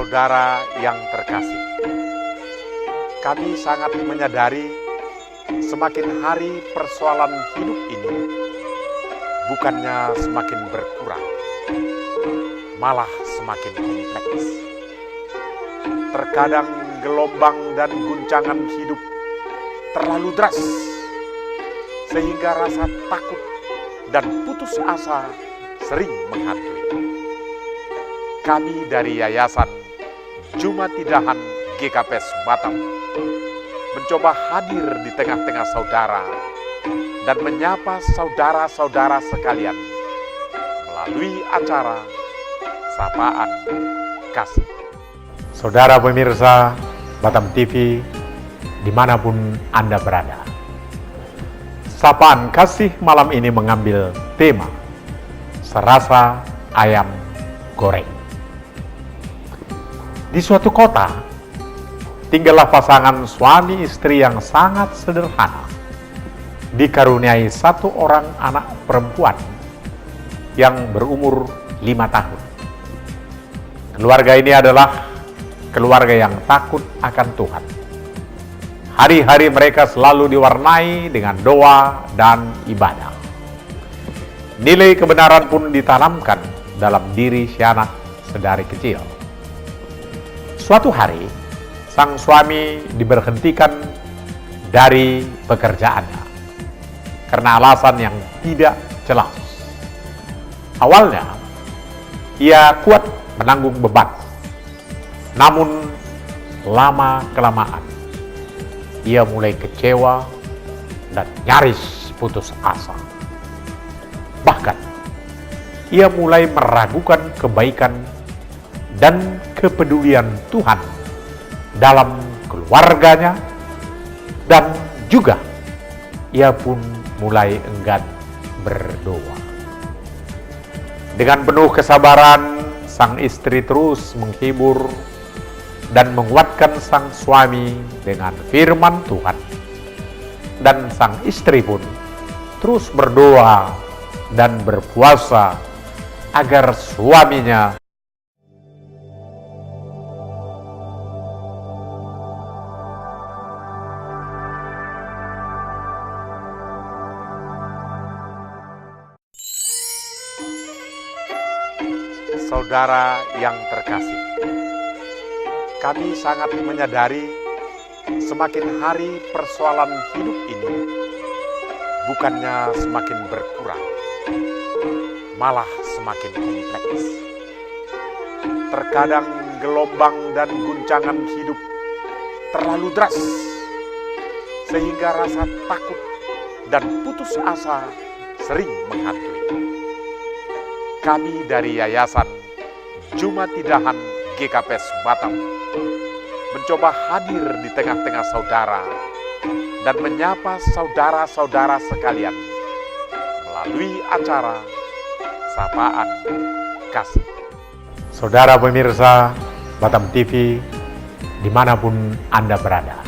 Saudara yang terkasih, kami sangat menyadari semakin hari persoalan hidup ini bukannya semakin berkurang, malah semakin kompleks. Terkadang gelombang dan guncangan hidup terlalu deras, sehingga rasa takut dan putus asa sering menghantui. Kami dari Yayasan Jumatidahan GKPS Batam mencoba hadir di tengah-tengah saudara dan menyapa saudara-saudara sekalian melalui acara Sapaan Kasih. Saudara pemirsa Batam TV dimanapun Anda berada, Sapaan Kasih malam ini mengambil tema Serasa Ayam Goreng. Di suatu kota, tinggallah pasangan suami istri yang sangat sederhana, dikaruniai satu orang anak perempuan yang berumur 5 tahun. Keluarga ini adalah keluarga yang takut akan Tuhan. Hari-hari mereka selalu diwarnai dengan doa dan ibadah. Nilai kebenaran pun ditanamkan dalam diri si anak sedari kecil. Suatu hari, sang suami diberhentikan dari pekerjaannya karena alasan yang tidak jelas. Awalnya, ia kuat menanggung beban, namun lama-kelamaan ia mulai kecewa dan nyaris putus asa. Bahkan, ia mulai meragukan kebaikan dan kepedulian Tuhan dalam keluarganya, dan juga ia pun mulai enggan berdoa. Dengan penuh kesabaran, sang istri terus menghibur dan menguatkan sang suami dengan firman Tuhan. Dan sang istri pun terus berdoa dan berpuasa agar suaminya Saudara yang terkasih, kami sangat menyadari semakin hari persoalan hidup ini bukannya semakin berkurang, malah semakin kompleks. Terkadang gelombang dan guncangan hidup terlalu deras, sehingga rasa takut dan putus asa sering menghantui. Kami dari Yayasan Jumatidahan GKPS Batam mencoba hadir di tengah-tengah saudara dan menyapa saudara-saudara sekalian melalui acara Sapaan Kasih. Saudara pemirsa Batam TV dimanapun Anda berada,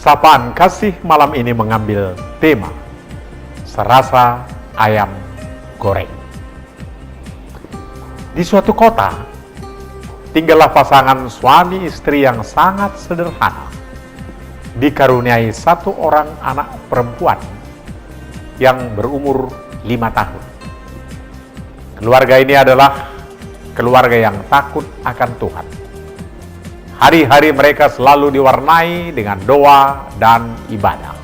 Sapaan Kasih malam ini mengambil tema Serasa Ayam Goreng. Di suatu kota, tinggallah pasangan suami istri yang sangat sederhana, dikaruniai satu orang anak perempuan yang berumur 5 tahun. Keluarga ini adalah keluarga yang takut akan Tuhan. Hari-hari mereka selalu diwarnai dengan doa dan ibadah.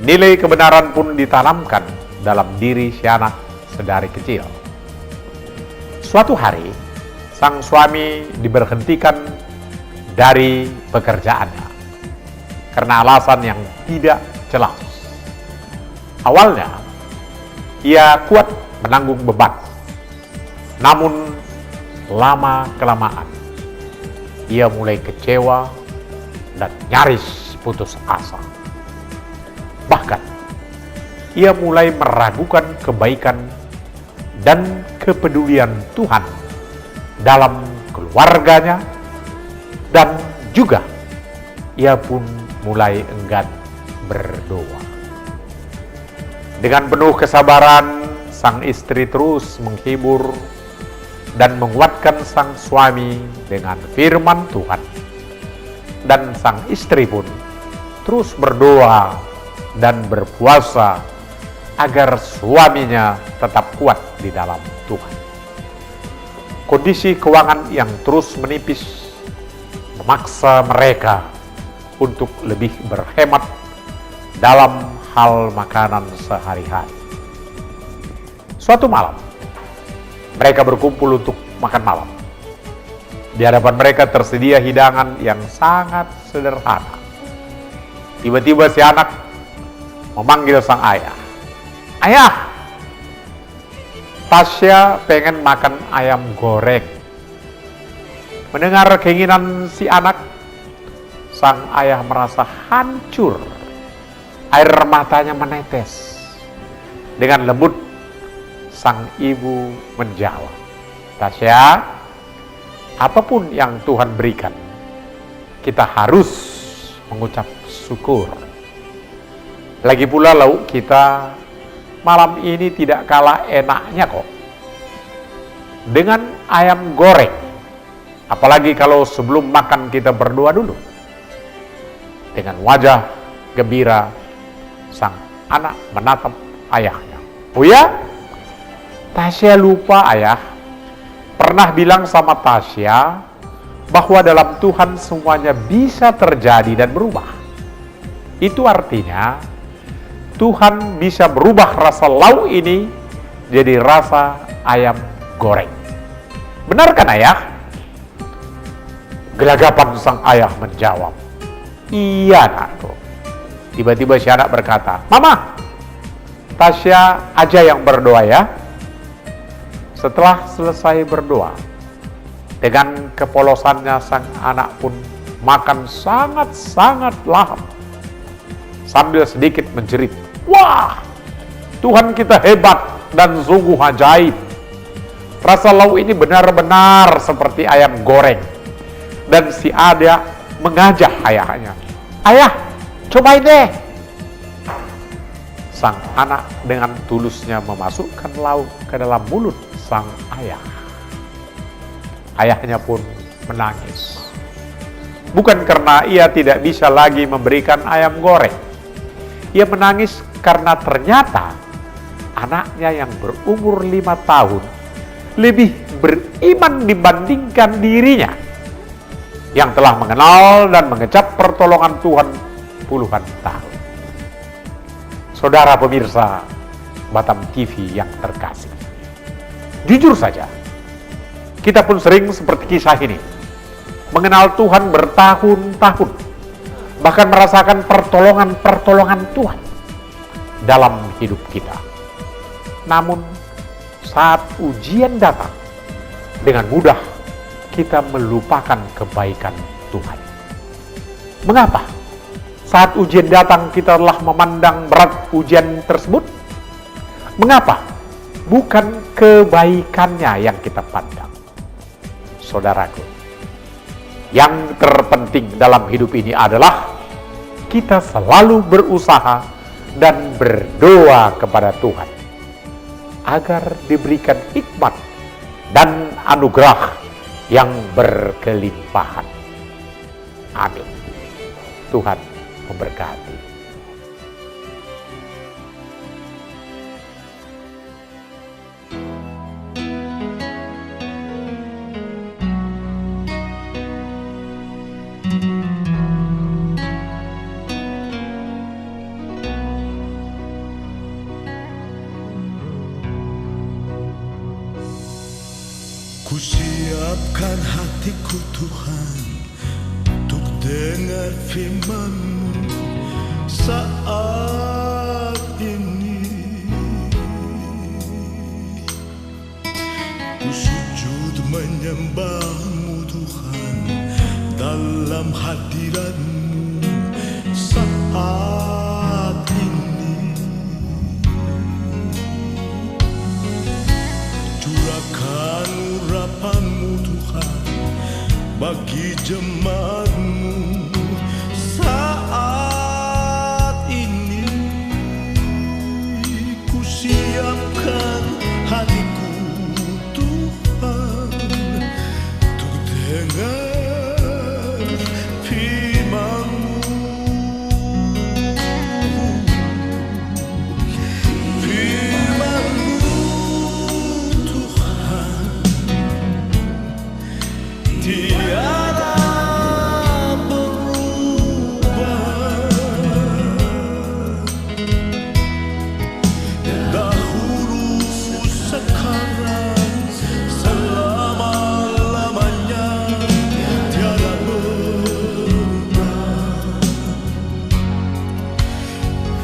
Nilai kebenaran pun ditanamkan dalam diri si anak sedari kecil. Suatu hari, sang suami diberhentikan dari pekerjaannya karena alasan yang tidak jelas. Awalnya, ia kuat menanggung beban, namun lama-kelamaan ia mulai kecewa dan nyaris putus asa. Bahkan, ia mulai meragukan kebaikan dan kepedulian Tuhan dalam keluarganya, dan juga ia pun mulai enggan berdoa. Dengan penuh kesabaran, sang istri terus menghibur dan menguatkan sang suami dengan firman Tuhan. Dan sang istri pun terus berdoa dan berpuasa agar suaminya tetap kuat di dalam Tuhan. Kondisi keuangan yang terus menipis memaksa mereka untuk lebih berhemat dalam hal makanan sehari-hari. Suatu malam, mereka berkumpul untuk makan malam. Di hadapan mereka tersedia hidangan yang sangat sederhana. Tiba-tiba si anak memanggil sang ayah. "Ayah, Tasya pengen makan ayam goreng." Mendengar keinginan si anak, sang ayah merasa hancur. Air matanya menetes. Dengan lembut, sang ibu menjawab, "Tasya, apapun yang Tuhan berikan, kita harus mengucap syukur. Lagi pula lauk kita malam ini tidak kalah enaknya kok. Dengan ayam goreng. Apalagi kalau sebelum makan kita berdoa dulu." Dengan wajah gembira, sang anak menatap ayahnya. "Oh ya? Tasya lupa ayah pernah bilang sama Tasya bahwa dalam Tuhan semuanya bisa terjadi dan berubah. Itu artinya Tuhan bisa berubah rasa lauk ini jadi rasa ayam goreng. Benar kan ayah?" Gelagapan sang ayah menjawab, "Iya nakku." Tiba-tiba si anak berkata, "Mama, Tasya aja yang berdoa ya." Setelah selesai berdoa, dengan kepolosannya sang anak pun makan sangat-sangat lahap. Sambil sedikit menjerit, "Wah, Tuhan kita hebat dan sungguh ajaib. Rasa lauk ini benar-benar seperti ayam goreng." Dan si adik mengajak ayahnya, "Ayah, cobain deh." Sang anak dengan tulusnya memasukkan lauk ke dalam mulut sang ayah. Ayahnya pun menangis. Bukan karena ia tidak bisa lagi memberikan ayam goreng. Ia menangis karena ternyata anaknya yang berumur 5 tahun lebih beriman dibandingkan dirinya yang telah mengenal dan mengecap pertolongan Tuhan puluhan tahun. Saudara pemirsa Batam TV yang terkasih, jujur saja, kita pun sering seperti kisah ini, mengenal Tuhan bertahun-tahun, bahkan merasakan pertolongan-pertolongan Tuhan dalam hidup kita. Namun, saat ujian datang, dengan mudah kita melupakan kebaikan Tuhan. Mengapa? Saat ujian datang kita telah memandang berat ujian tersebut? Mengapa? Bukan kebaikannya yang kita pandang. Saudaraku, yang terpenting dalam hidup ini adalah kita selalu berusaha dan berdoa kepada Tuhan agar diberikan hikmat dan anugerah yang berkelimpahan. Amin. Tuhan memberkati. Kusiapkan hatiku Tuhan untuk dengar firman-Mu saat ini. Ku sujud menyembah-Mu Tuhan dalam hadirat-Mu saat ini. Curahkan urapan-Mu Tuhan bagi jemaat-Mu saat ini. Ku siapkan hatiku Tuhan dengar firman-Mu. Firman-Mu Tuhan tiada berubah. Dahulu, sekarang, selama-lamanya tiada berubah.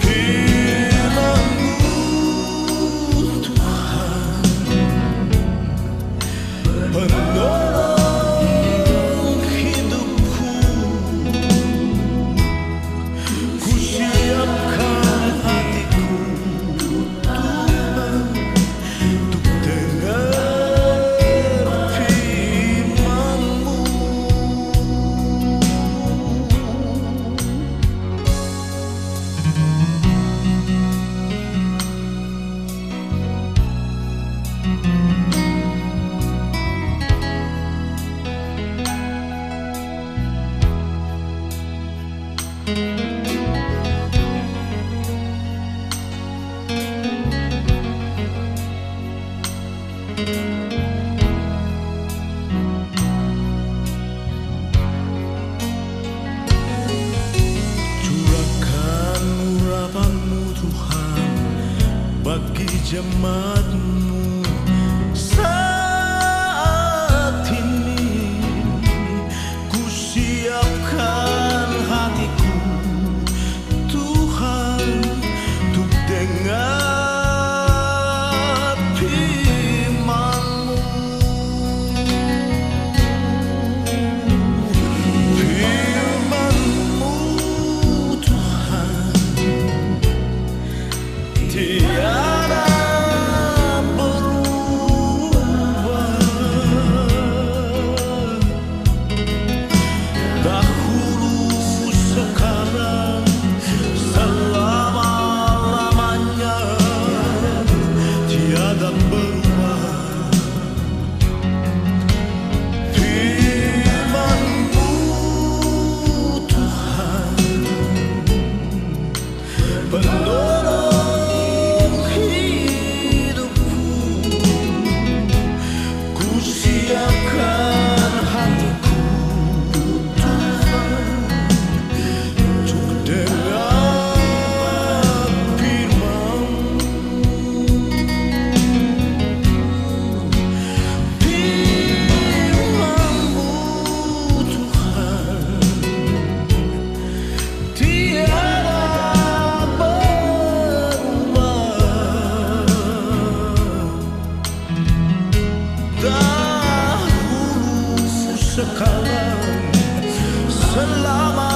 Firman-Mu Tuhan penolong hidupku. Ku siapkan hatiku Tuhan untuk dengar firman-Mu. Curahkan urapan-Mu Tuhan bagi jemaat-Mu saat ini. Ku siapkan hatiku Tuhan untuk dengar firman-Mu. Firman-Mu Tuhan tiada berubah. Dahulu, sekarang, selama-lamanya tiada berubah. Firman-Mu Tuhan penolong hidupku. Ku siapkan hatiku Tuhan untuk dengar firman-Mu. Firman-Mu Tuhan tiada berubah. Dahulu, sekarang, selama